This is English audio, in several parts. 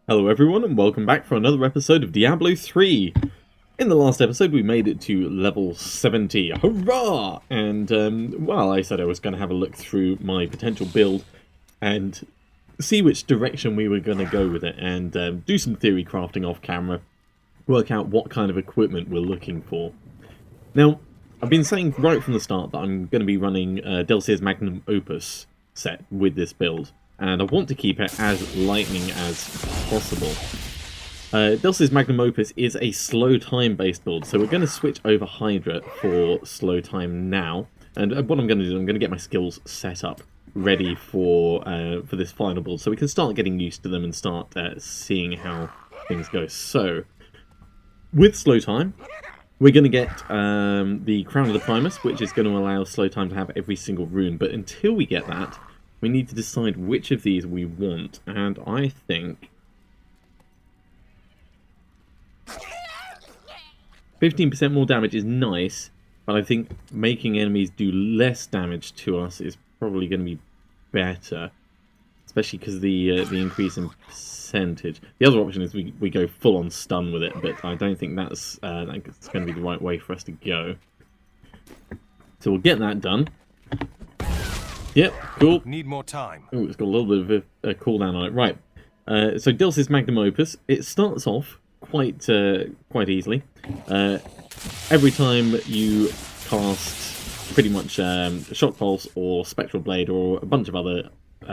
Hello everyone and welcome back for another episode of Diablo 3. In the last episode we made it to level 70. Hurrah! And, well, I said I was going to have a look through my potential build and see which direction we were going to go with it and do some theory crafting off camera, work out what kind of equipment we're looking for. Now, I've been saying right from the start that I'm going to be running Delcyr's Magnum Opus set with this build, and I want to keep it as lightning as possible. Delcyr's Magnum Opus is a slow time based build, so we're going to switch over Hydra for slow time now. And what I'm going to do, I'm going to get my skills set up, ready for this final build, so we can start getting used to them and start seeing how things go. So, with slow time, we're going to get the Crown of the Primus, which is going to allow slow time to have every single rune. But until we get that, we need to decide which of these we want. And I think 15% more damage is nice, but I think making enemies do less damage to us is probably going to be better, especially because the increase in percentage. The other option is we go full on stun with it, but I don't think that's going to be the right way for us to go. So we'll get that done. Yep, cool. Need more time. Oh, it's got a little bit of a cooldown on it. Right. So Delcyr's Magnum Opus, it starts off quite easily. Every time you cast pretty much Shock Pulse or Spectral Blade or a bunch of other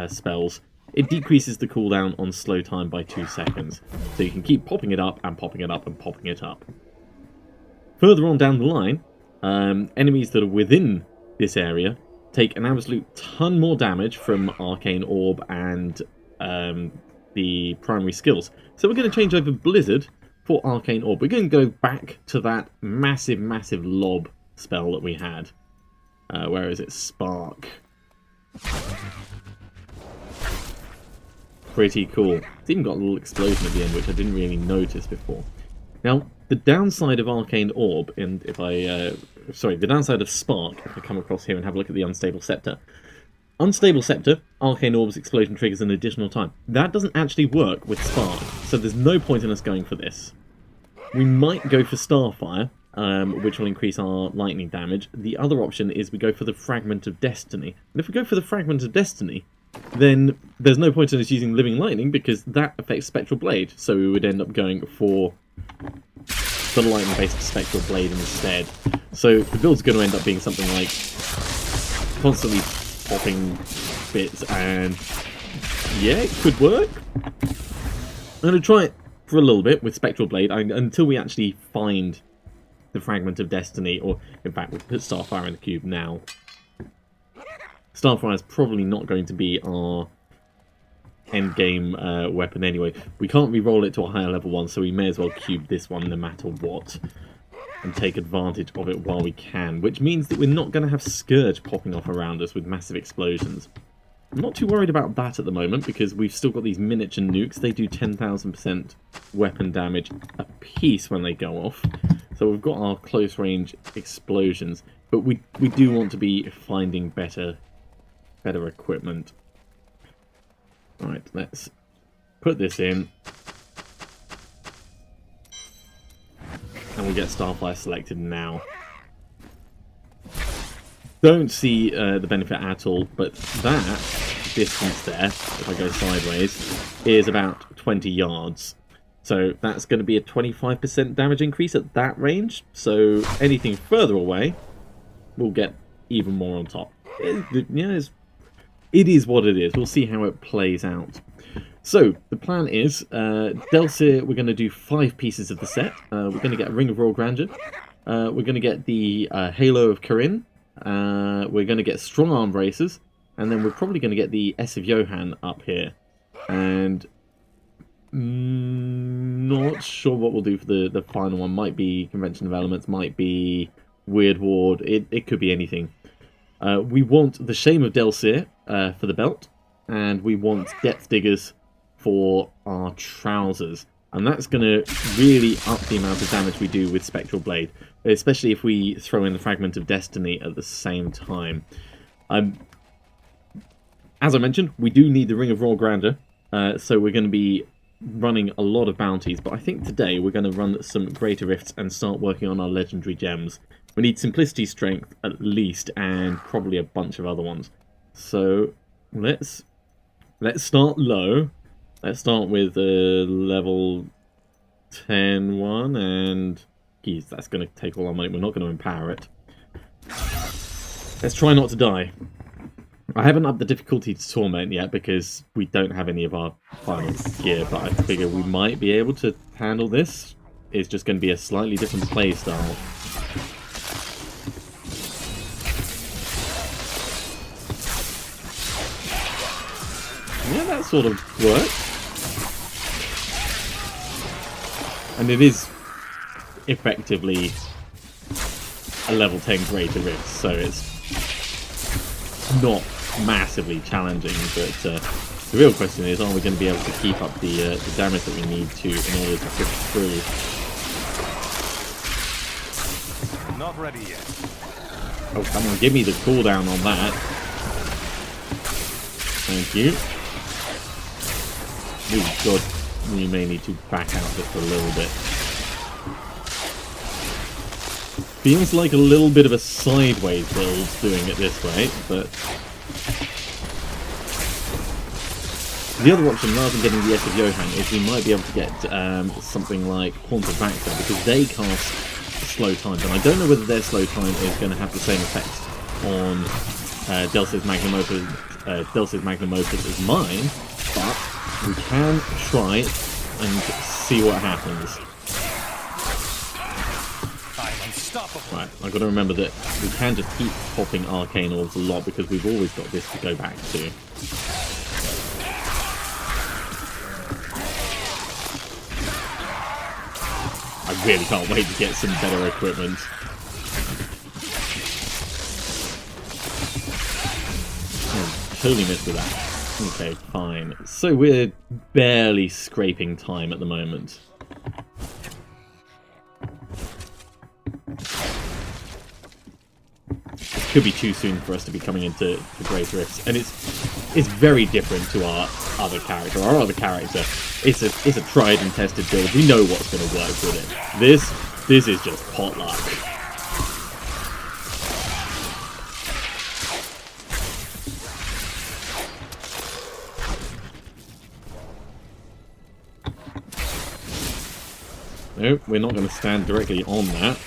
spells, it decreases the cooldown on slow time by 2 seconds. So you can keep popping it up and popping it up and popping it up. Further on down the line, enemies that are within this area take an absolute ton more damage from Arcane Orb and the primary skills. So we're going to change over Blizzard for Arcane Orb. We're going to go back to that massive lob spell that we had. Where is it? Spark. Pretty cool. It's even got a little explosion at the end, which I didn't really notice before. Now, the downside of Arcane Orb, and if I... the downside of Spark, if I come across here and have a look at the Unstable Scepter. Unstable Scepter, Arcane Orb's explosion triggers an additional time. That doesn't actually work with Spark, so there's no point in us going for this. We might go for Starfire, which will increase our lightning damage. The other option is we go for the Fragment of Destiny. And if we go for the Fragment of Destiny, then there's no point in us using Living Lightning because that affects Spectral Blade, so we would end up going for the lightning-based Spectral Blade instead. So the build's going to end up being something like constantly popping bits, and yeah, it could work. I'm going to try it for a little bit with Spectral Blade until we actually find the Fragment of Destiny, or in fact we'll put Starfire in the cube now. Starfire is probably not going to be our endgame weapon anyway. We can't re-roll it to a higher level one, so we may as well cube this one no matter what and take advantage of it while we can, which means that we're not going to have Scourge popping off around us with massive explosions. I'm not too worried about that at the moment because we've still got these miniature nukes. They do 10,000% weapon damage a piece when they go off. So we've got our close range explosions, but we do want to be finding better equipment. Right, let's put this in. And we'll get Starfire selected now. Don't see the benefit at all, but that distance there, if I go sideways, is about 20 yards. So that's going to be a 25% damage increase at that range. So anything further away will get even more on top. It is what it is. We'll see how it plays out. So, the plan is, Delcyr, we're going to do 5 pieces of the set. We're going to get a Ring of Royal Grandeur. We're going to get the Halo of Corinne. We're going to get Strong Arm Braces. And then we're probably going to get the S of Johan up here. And not sure what we'll do for the final one. Might be Convention of Elements, might be Weird Ward. It could be anything. We want the Shame of Delcyr for the belt, and we want Depth Diggers for our trousers. And that's going to really up the amount of damage we do with Spectral Blade, especially if we throw in the Fragment of Destiny at the same time. As I mentioned, we do need the Ring of Royal Grandeur, so we're going to be running a lot of bounties, but I think today we're going to run some Greater Rifts and start working on our legendary gems. We need Simplicity, Strength at least, and probably a bunch of other ones. So let's start low. Let's start with a level 10 one, and geez, that's going to take all our money. We're not going to empower it. Let's try not to die. I haven't upped the difficulty to Torment yet because we don't have any of our final gear, but I figure we might be able to handle this. It's just going to be a slightly different playstyle. Yeah, that sort of works. And it is effectively a level 10 Greater Rift, so it's not massively challenging, but the real question is, are we going to be able to keep up the damage that we need to in order to push through? Not ready yet. Oh, come on, give me the cooldown on that. Thank you. Oh god, we may need to back out just a little bit. Feels like a little bit of a sideways build doing it this way, but the other option, rather than getting the S of Johan, is we might be able to get something like Haunted Vactor, because they cast slow time, and I don't know whether their slow time is going to have the same effect on Delcis Magnum Opus as mine, but we can try and see what happens. Right, I've got to remember that we can just keep popping Arcane Orbs a lot because we've always got this to go back to. I really can't wait to get some better equipment. Oh, totally missed with that. Okay, fine. So we're barely scraping time at the moment. It could be too soon for us to be coming into the Great Rifts, and it's very different to our other character. Our other character, it's a tried and tested build. We know what's going to work with it. This is just potluck. Nope, we're not going to stand directly on that.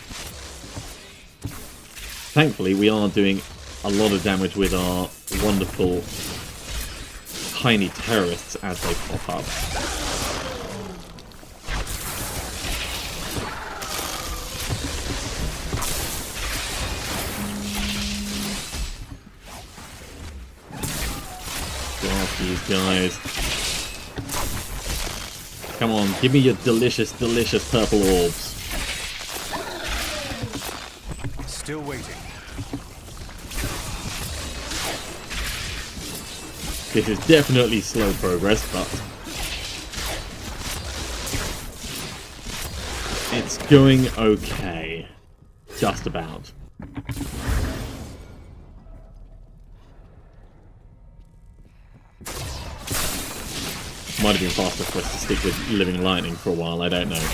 Thankfully, we are doing a lot of damage with our wonderful tiny terrorists as they pop up. Go after these guys. Come on, give me your delicious, delicious purple orbs. Still waiting. This is definitely slow progress, but it's going okay. Just about. Might have been faster for us to stick with Living Lightning for a while, I don't know.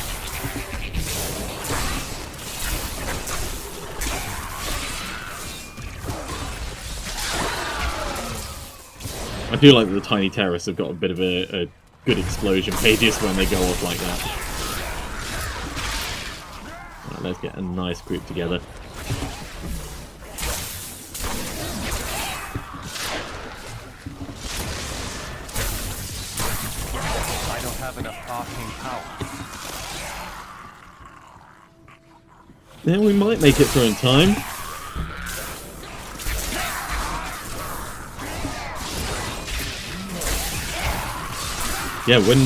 I do like that the tiny terrorists have got a bit of a good explosion radius when they go off like that. Right, let's get a nice group together. I don't have enough arcane power. Yeah, we might make it through in time. Yeah, when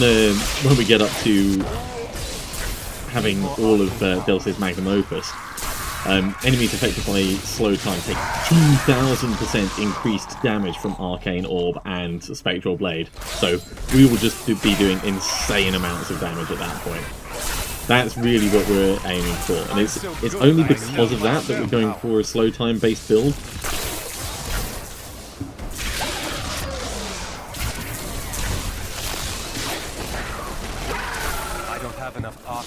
we get up to having all of Delcis Magnum Opus, enemies affected by slow time take 2,000% increased damage from Arcane Orb and Spectral Blade. So we will just be doing insane amounts of damage at that point. That's really what we're aiming for, and it's only because of that we're going for a slow time based build.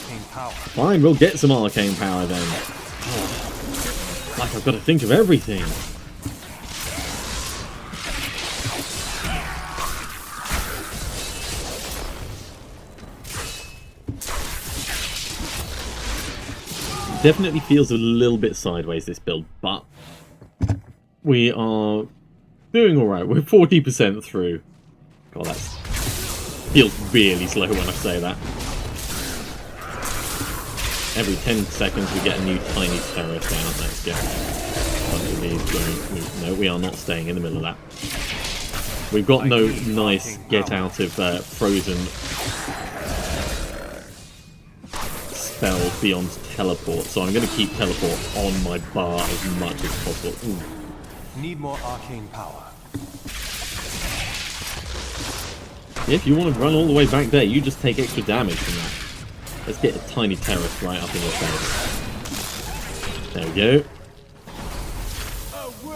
arcane power. Fine, we'll get some arcane power then. Oh, like I've got to think of everything. Definitely feels a little bit sideways, this build, but we are doing alright. We're 40% through. God, that feels really slow when I say that. Every 10 seconds we get a new tiny terrace down. Let's go. Bunch of these going. No, we are not staying in the middle of that. We've got no nice get out of frozen spell beyond teleport, so I'm going to keep teleport on my bar as much as possible. Ooh. Need more arcane power. If you want to run all the way back there, you just take extra damage from that. Let's get a tiny terrace right up in your face. There we go.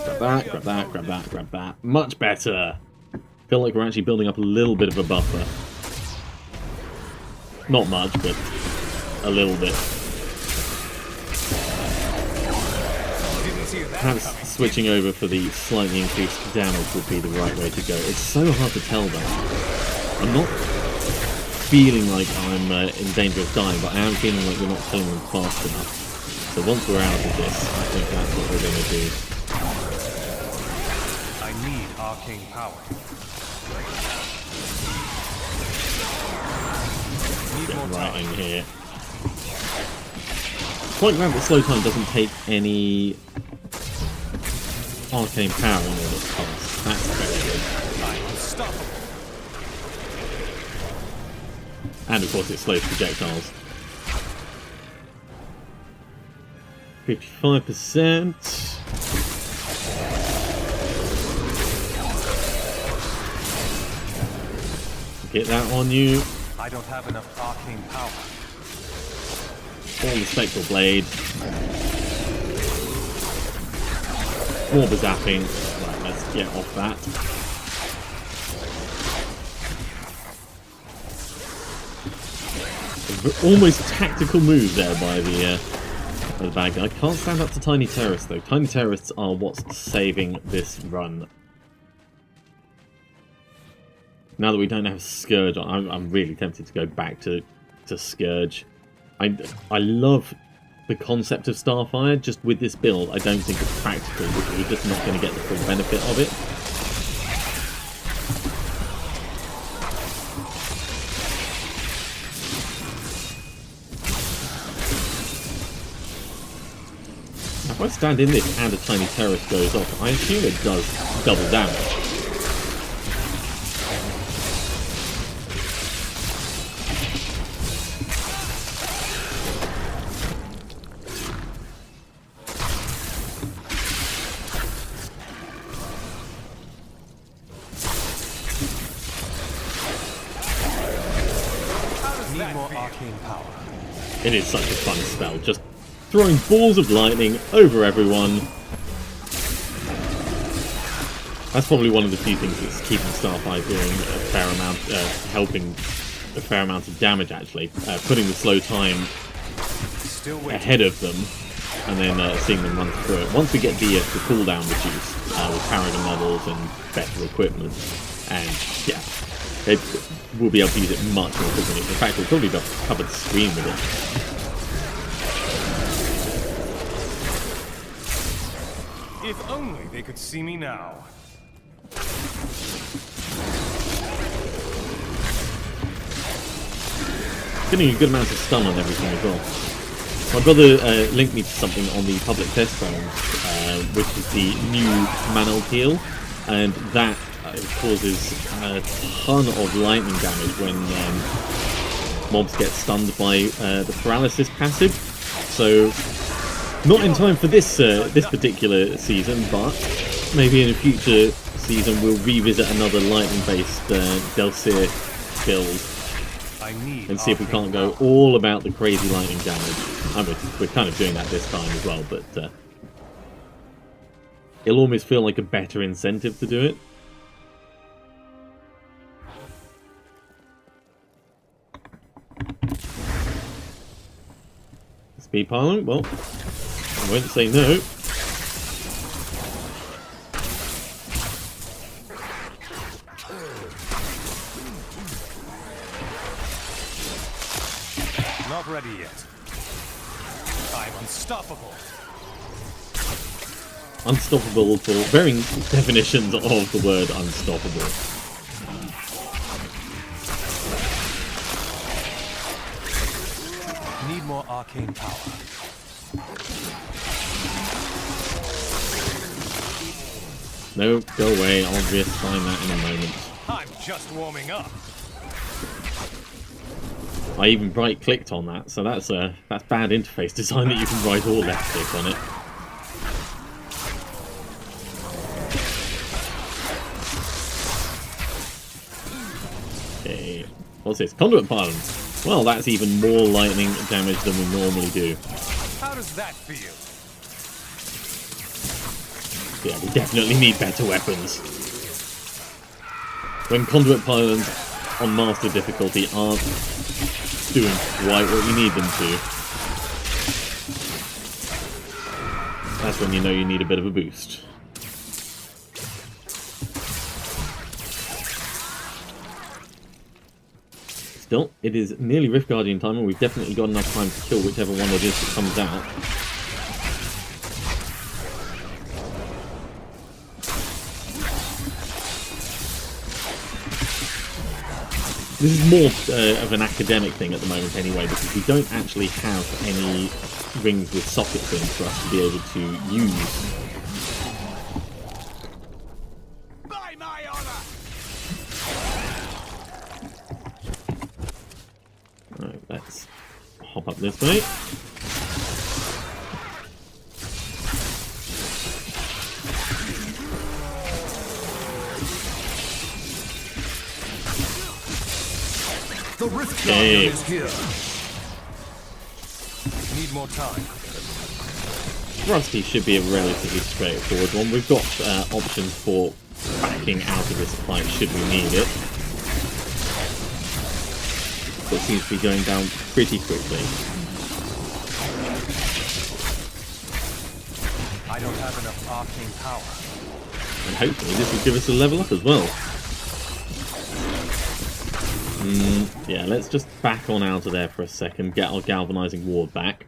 Grab that, grab that, grab that, grab that. Much better. Feel like we're actually building up a little bit of a buffer. Not much, but a little bit. Perhaps switching over for the slightly increased damage would be the right way to go. It's so hard to tell though. I'm not feeling like I'm in danger of dying, but I am feeling like we're not killing them fast enough. So once we're out of this, I think that's what we're going to do. I need arcane power. Get right in here. Quite glad that slow time doesn't take any arcane power in all its costs. That's very good. I'm unstoppable. And of course it slows projectiles. 55%. Get that on you. I don't have enough arcane power. All the Spectral Blade. More zapping. Right, let's get off that. Almost tactical move there by the bad guy. I can't stand up to Tiny Terrorists though. Tiny Terrorists are what's saving this run. Now that we don't have Scourge, I'm really tempted to go back to Scourge. I love the concept of Starfire. Just with this build, I don't think it's practical because we're just not going to get the full benefit of it. If I stand in this and a Tiny Terrorist goes off, I assume it does double damage. It is such a fun spell, just throwing balls of lightning over everyone. That's probably one of the few things that's keeping Starfire doing a fair amount, helping a fair amount of damage actually. Putting the slow time ahead of them and then seeing them run through it. Once we get the cooldown reduced with Paragon models and better equipment, and yeah, we'll be able to use it much more quickly. In fact, we'll probably be able to cover the screen with it. If only they could see me now. Getting a good amount of stun on everything as well. My brother linked me to something on the public test forums, which is the new Manal heal, and that causes a ton of lightning damage when mobs get stunned by the paralysis passive. So not in time for this this particular season, but maybe in a future season we'll revisit another lightning-based Delcir build and see if we can't go all about the crazy lightning damage. I mean, we're kind of doing that this time as well, but it'll almost feel like a better incentive to do it. Speed Parliament? Well, I won't say no. Not ready yet. I'm unstoppable. Unstoppable for varying definitions of the word unstoppable. Need more arcane power. No, go away. I'll reassign that in a moment. I'm just warming up. I even right-clicked on that, so that's bad interface design that you can right or left-click on it. Okay, what's this? Conduit Pylons. Well, that's even more lightning damage than we normally do. How does that feel? Yeah, we definitely need better weapons. When Conduit Pylons on Master difficulty aren't doing quite what you need them to, that's when you know you need a bit of a boost. Still, it is nearly Rift Guardian time, and we've definitely got enough time to kill whichever one it is that comes out. This is more of an academic thing at the moment anyway, because we don't actually have any rings with sockets in for us to be able to use. By my honor! Alright, let's hop up this way. The Rift Guardian is here. Need more time. Rusty should be a relatively straightforward one. We've got options for backing out of this fight should we need it. But it seems to be going down pretty quickly. I don't have enough arcane power. And hopefully this will give us a level up as well. Yeah, let's just back on out of there for a second, get our galvanizing ward back.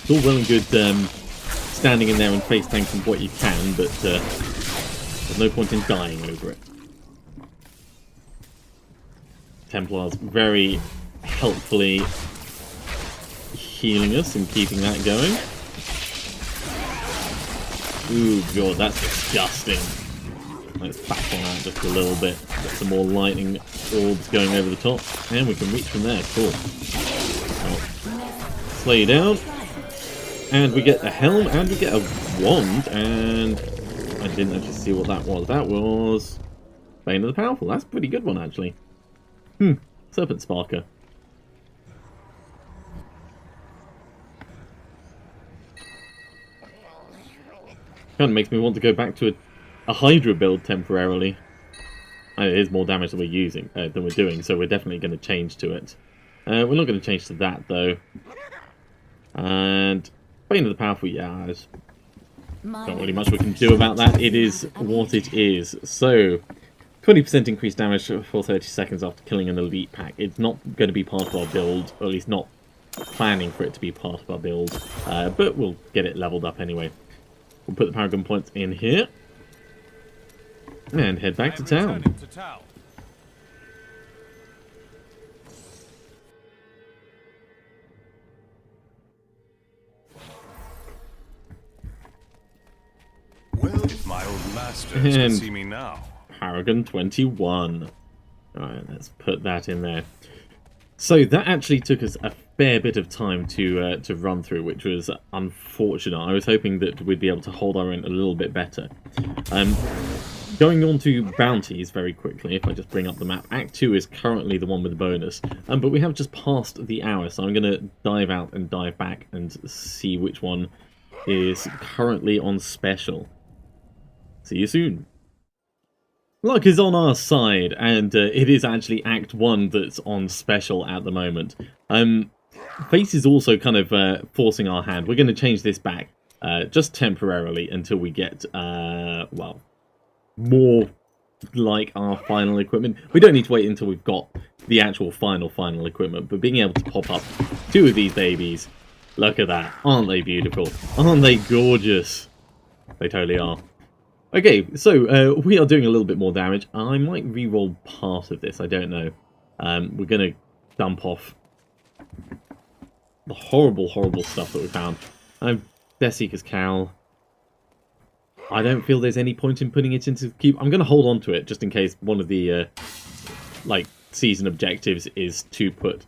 It's all well and good standing in there and face tanking what you can, but there's no point in dying over it. Templars very helpfully healing us and keeping that going. Ooh, God, that's disgusting. Let's back on out just a little bit. Get some more lightning orbs going over the top. And we can reach from there. Cool. I'll slow you down. And we get a helm and we get a wand. And I didn't actually see what that was. That was Bane of the Powerful. That's a pretty good one, actually. Serpent Sparker. Kind of makes me want to go back to a Hydra build temporarily. It is more damage than we're using, than we're doing, so we're definitely going to change to it. We're not going to change to that though. And Bane of the Powerful, yeah, there's not really much we can do about that. It is what it is. So, 20% increased damage for 30 seconds after killing an elite pack. It's not going to be part of our build, or at least not planning for it to be part of our build, but we'll get it leveled up anyway. We'll put the Paragon points in here. And head back to town. Well, if my old masters can see me now. Paragon 21. Alright, let's put that in there. So that actually took us a fair bit of time to run through, which was unfortunate. I was hoping that we'd be able to hold our own a little bit better. Going on to bounties very quickly, if I just bring up the map. Act 2 is currently the one with the bonus, but we have just passed the hour, so I'm going to dive out and dive back and see which one is currently on special. See you soon. luck is on our side, and it is actually Act 1 that's on special at the moment. Face is also kind of forcing our hand. We're going to change this back just temporarily until we get, well, more like our final equipment. We don't need to wait until we've got the actual final equipment, but being able to pop up 2 of these babies, look at that. Aren't they beautiful? Aren't they gorgeous? They totally are. Okay, so we are doing a little bit more damage. I might re-roll part of this, I don't know. We're going to dump off the horrible, horrible stuff that we found. Death Seeker's Cowl. I don't feel there's any point in putting it into the cube. I'm going to hold on to it just in case one of the like season objectives is to put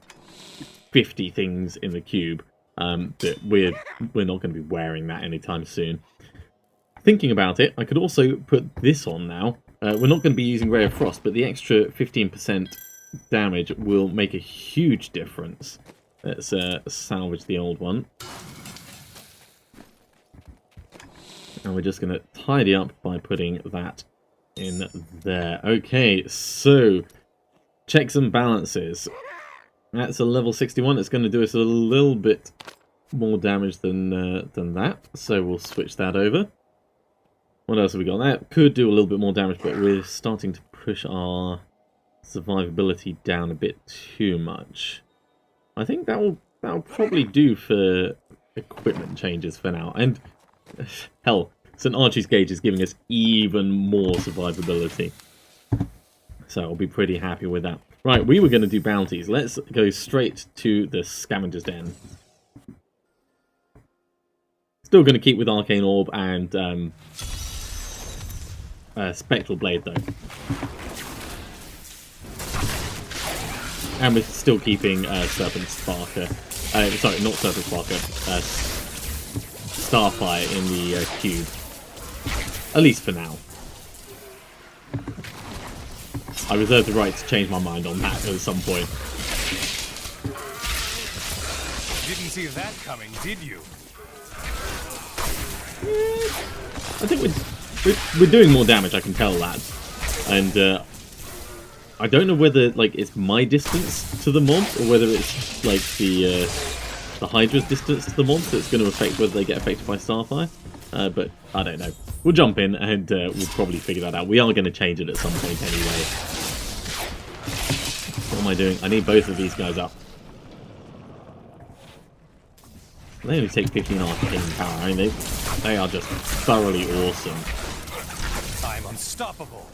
50 things in the cube. But we're not going to be wearing that anytime soon. Thinking about it, I could also put this on now. We're not going to be using Ray of Frost, but the extra 15% damage will make a huge difference. Let's salvage the old one. And we're just going to tidy up by putting that in there. Okay, so checks and balances. That's a level 61. It's going to do us a little bit more damage than that. So we'll switch that over. What else have we got? That could do a little bit more damage, but we're starting to push our survivability down a bit too much. I think that'll probably do for equipment changes for now. And hell, St. Archie's Gauge is giving us even more survivability. So I'll be pretty happy with that. Right, we were going to do bounties. Let's go straight to the Scavenger's Den. Still going to keep with Arcane Orb and Spectral Blade, though. And we're still keeping Serpent Sparker. Sorry, not Serpent Sparker. Starfire in the cube. At least for now. I reserve the right to change my mind on that at some point. Didn't see that coming, did you? I think we're doing more damage, I can tell that. And I don't know whether like it's my distance to the mob or whether it's like the Hydra's distance to the mob that's going to affect whether they get affected by Starfire. But I don't know. We'll jump in and we'll probably figure that out. We are going to change it at some point anyway. What am I doing? I need both of these guys up. They only take 15 arcane power. I mean, they are just thoroughly awesome. I'm unstoppable.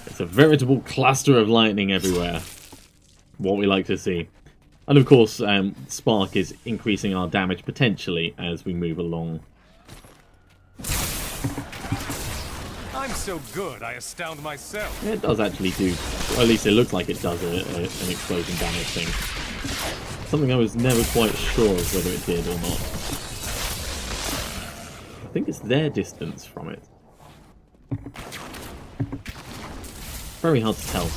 It's a veritable cluster of lightning everywhere. What we like to see. And of course, Spark is increasing our damage potentially as we move along. I'm so good, I astound myself. Yeah, it does actually do, or at least it looks like it does an explosion damage thing. Something I was never quite sure of whether it did or not. I think it's their distance from it. Very hard to tell.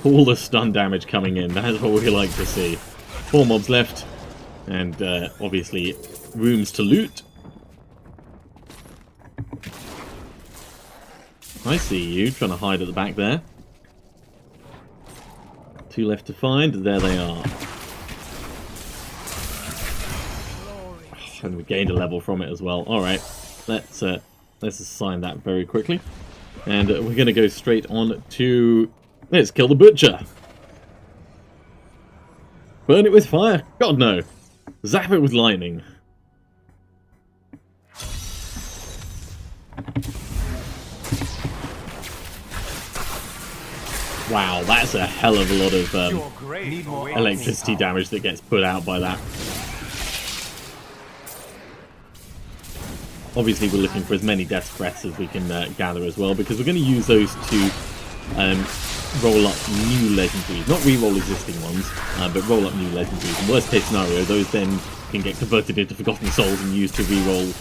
All the stun damage coming in, that's what we like to see. 4 mobs left, and obviously rooms to loot. I see you, trying to hide at the back there. 2 left to find, there they are. And we gained a level from it as well. Alright, let's assign that very quickly. And we're going to go straight on to... Let's kill the butcher. Burn it with fire? God no. Zap it with lightning. Wow, that's a hell of a lot of electricity damage that gets put out by that. Obviously we're looking for as many death breaths as we can gather as well, because we're going to use those to roll up new legendaries. Not re-roll existing ones, but roll up new legendaries. In worst case scenario, those then can get converted into Forgotten Souls and used to re-roll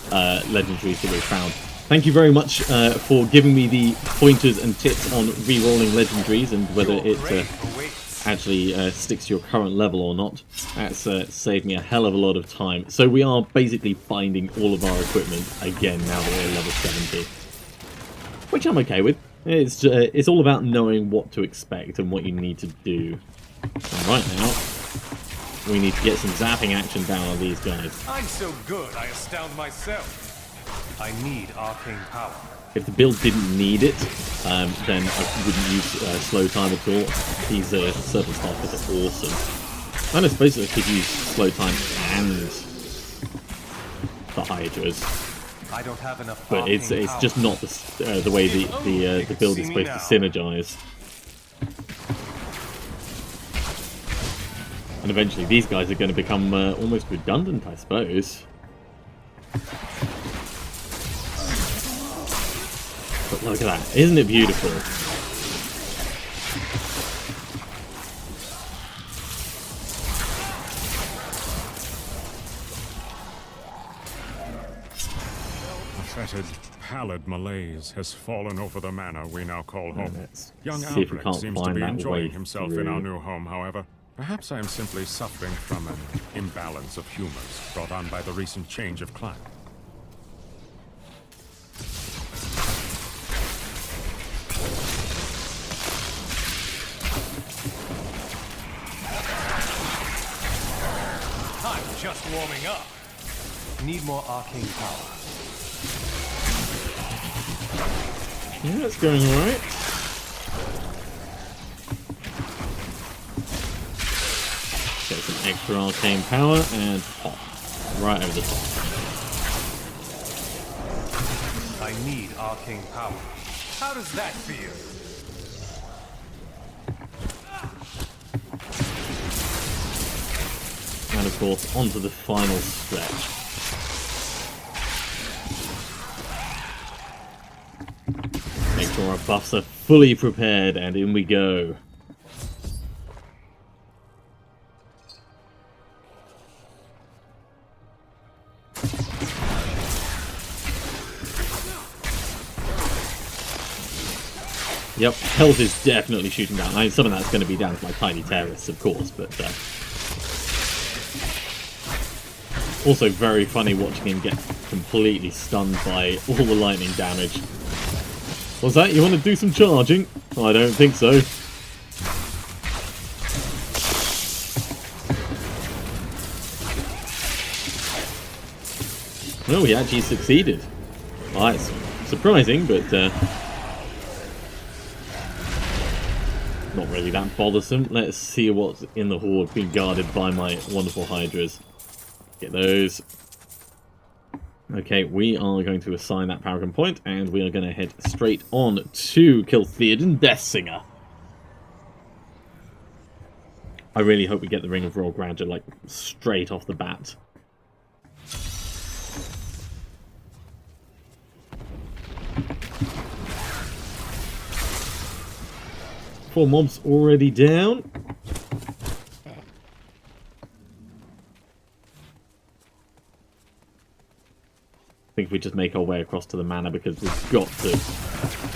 legendaries that we've found. Thank you very much for giving me the pointers and tips on re-rolling legendaries and whether it actually sticks to your current level or not. That's saved me a hell of a lot of time. So we are basically finding all of our equipment again now that we're level 70. Which I'm okay with. It's all about knowing what to expect and what you need to do. And right now, we need to get some zapping action down on these guys. I'm so good, I astound myself. I need arcane power. If the build didn't need it, then I wouldn't use slow time at all. These serpent sparkers are awesome. And I suppose I could use slow time and the hydras. I don't have enough. But it's just not the way the build is supposed to synergize. And eventually these guys are going to become almost redundant, I suppose. But look at that, isn't it beautiful? A fetid, pallid malaise has fallen over the manor we now call home. Young see if we Albrecht can't seems to find be that way enjoying himself in our through. new home, however. Perhaps I am simply suffering from an imbalance of humors brought on by the recent change of climate. I'm just warming up. Need more arcane power. Yeah, it's going alright. Get some extra arcane power and pop. Right over the top. I need arcane power. How does that feel? And of course, onto the final stretch. Make sure our buffs are fully prepared, and in we go. Yep, health is definitely shooting down. I mean, some of that's going to be down to my tiny terrorists, of course, but also very funny watching him get completely stunned by all the lightning damage. What's that? You want to do some charging? Oh, I don't think so. No, he actually succeeded. Well, that's surprising, but not really that bothersome. Let's see what's in the horde being guarded by my wonderful hydras. Get those. Okay, we are going to assign that Paragon point, and we are going to head straight on to kill Theoden Deathsinger. I really hope we get the Ring of Royal Grandeur, like, straight off the bat. Four mobs already down. I think if we just make our way across to the manor, because we've got to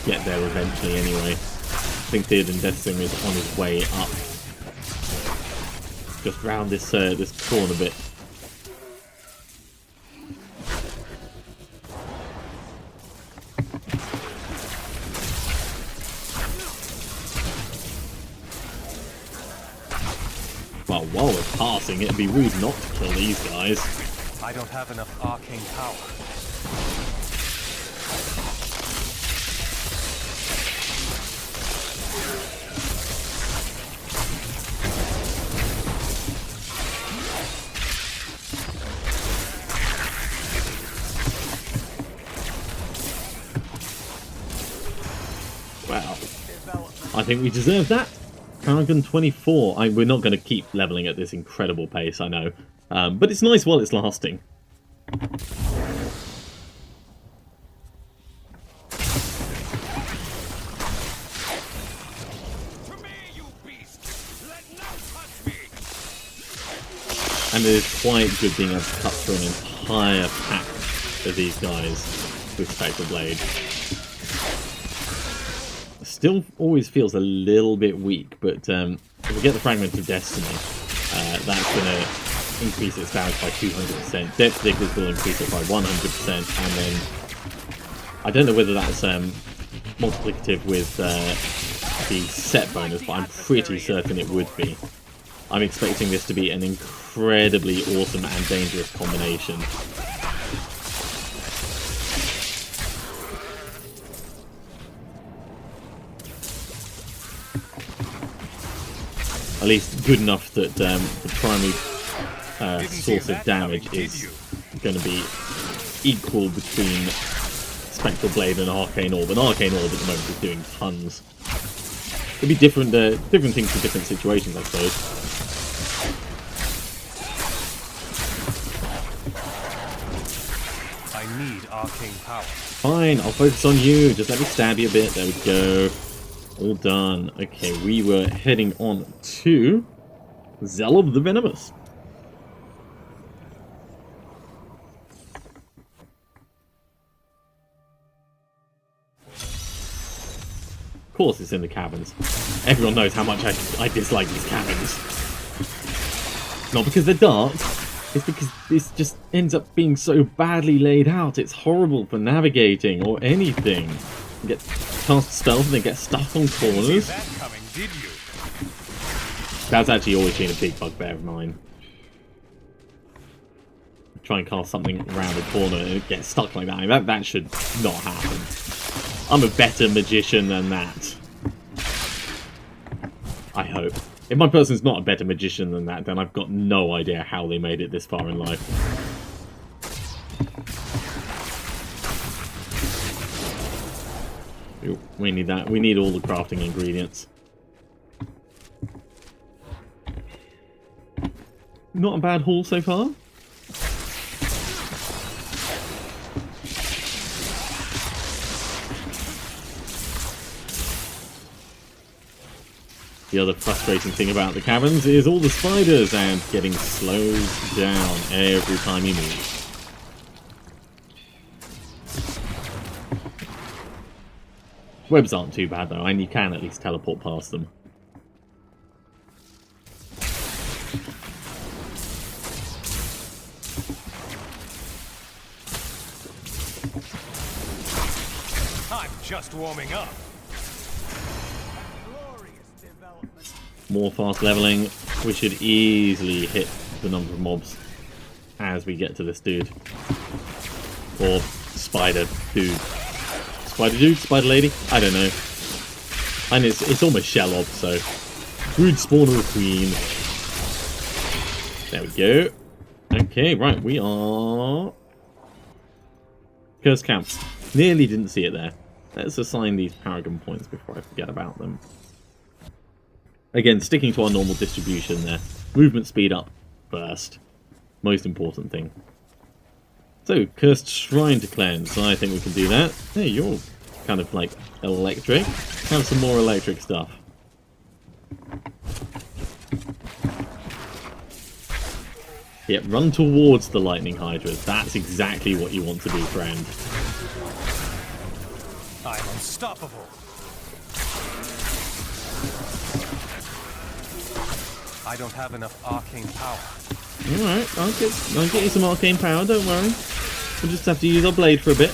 get there eventually anyway. I think Theoden Deathsinger is on his way up. Just round this this corner bit. Well, while we're passing, it'd be rude not to kill these guys. I don't have enough arcane power. Wow. I think we deserve that. Paragon 24. We're not going to keep leveling at this incredible pace, I know. But it's nice while it's lasting. And it is quite good being able to cut through an entire pack of these guys with Spectral Blade. Still always feels a little bit weak, but if we get the Fragment of Destiny, that's going to increase its damage by 200%. Depth Diggers will increase it by 100%, and then I don't know whether that's multiplicative with the set bonus, but I'm pretty certain it would be. I'm expecting this to be an incredibly awesome and dangerous combination. At least good enough that the primary source of damage is going to be equal between Spectral Blade and Arcane Orb. And Arcane Orb at the moment is doing tons. It'd be different things for different situations, I suppose. I need arcane power. Fine, I'll focus on you. Just let me stab you a bit. There we go. All done. Okay, we were heading on to Zell of the Venomous. Of course it's in the caverns. Everyone knows how much I dislike these caverns. Not because they're dark, it's because this just ends up being so badly laid out. It's horrible for navigating or anything. You get cast spells and they get stuck on corners. That coming, did you? That's actually always been a big bugbear of mine. Try and cast something around the corner and it gets stuck like that. That should not happen. I'm a better magician than that. I hope. If my person's not a better magician than that, then I've got no idea how they made it this far in life. Ooh, we need that. We need all the crafting ingredients. Not a bad haul so far. The other frustrating thing about the caverns is all the spiders and getting slowed down every time you move. Webs aren't too bad though, and you can at least teleport past them. I'm just warming up. More fast leveling. We should easily hit the number of mobs as we get to this dude. Or spider dude. Spider dude? Spider lady? I don't know. And it's almost Shelob, so... Brood spawner queen. There we go. Okay, right, we are... Cursed Camp. Nearly didn't see it there. Let's assign these Paragon points before I forget about them. Again, sticking to our normal distribution there. Movement speed up first. Most important thing. So, Cursed Shrine to cleanse. I think we can do that. Hey, you're kind of like electric. Have some more electric stuff. Yep, run towards the lightning hydras. That's exactly what you want to do, friend. I'm unstoppable. I don't have enough arcane power. Alright, I'll get you some arcane power, don't worry. We'll just have to use our blade for a bit.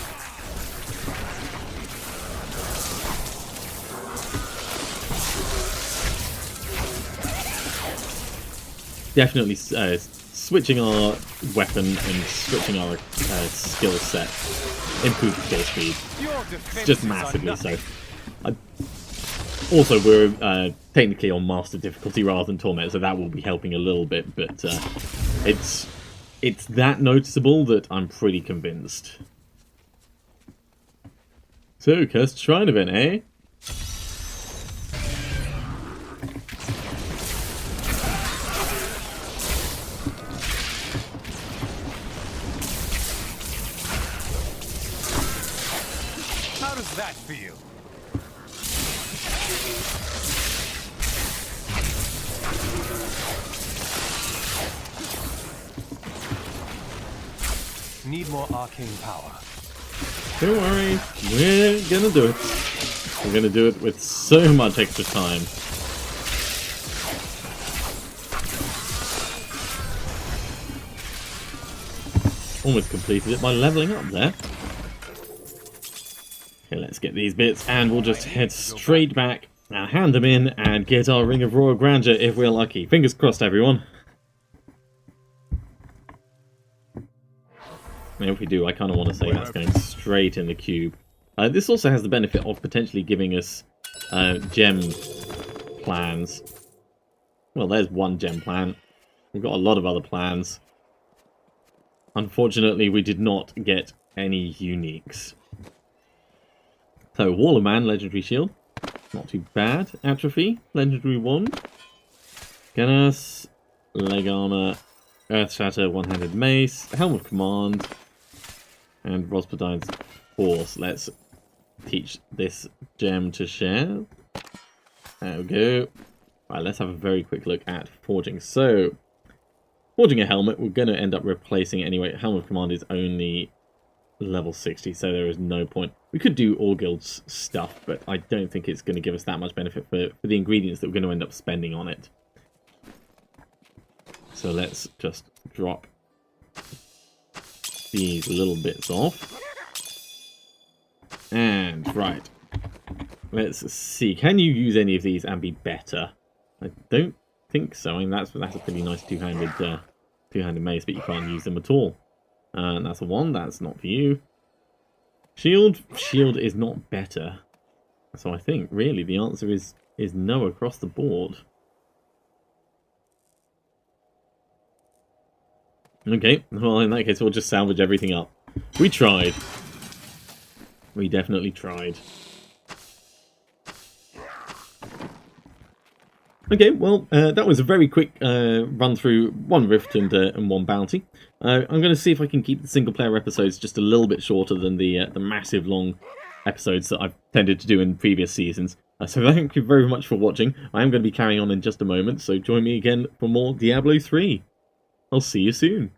Definitely switching our weapon and switching our skill set improves kill speed. Just massively so. Also, we're technically on Master difficulty rather than Torment, so that will be helping a little bit, but it's that noticeable that I'm pretty convinced. So, Cursed Shrine event, eh? How does that feel? need more arcane power. Don't worry, we're gonna do it. We're gonna do it with so much extra time. Almost completed it by leveling up there. Okay, let's get these bits and we'll just head straight back and hand them in and get our Ring of Royal Grandeur if we're lucky. Fingers crossed, everyone. And if we do, I kind of want to say that's going straight in the cube. This also has the benefit of potentially giving us gem plans. Well, there's one gem plan. We've got a lot of other plans. Unfortunately, we did not get any uniques. So, Wall of Man, Legendary Shield. Not too bad. Atrophy, Legendary Wand. Ganas, Leg Armor, Earth Shatter, One-Handed Mace, Helm of Command, and Rospodine's Force. Let's teach this gem to share. There we go. Right, let's have a very quick look at forging. So, forging a helmet, we're going to end up replacing it anyway. Helm of Command is only level 60, so there is no point. We could do All Guild's stuff, but I don't think it's going to give us that much benefit for the ingredients that we're going to end up spending on it. So let's just drop these little bits off. And, right. Let's see. Can you use any of these and be better? I don't think so. I mean, that's a pretty nice two-handed mace, but you can't use them at all. And that's a 1. That's not for you. Shield is not better. So I think really the answer is no across the board. Okay, well in that case we'll just salvage everything up. We tried. We definitely tried. Okay, well, that was a very quick run through one Rift and one Bounty. I'm going to see if I can keep the single-player episodes just a little bit shorter than the massive long episodes that I've tended to do in previous seasons. So thank you very much for watching. I am going to be carrying on in just a moment, so join me again for more Diablo 3. I'll see you soon.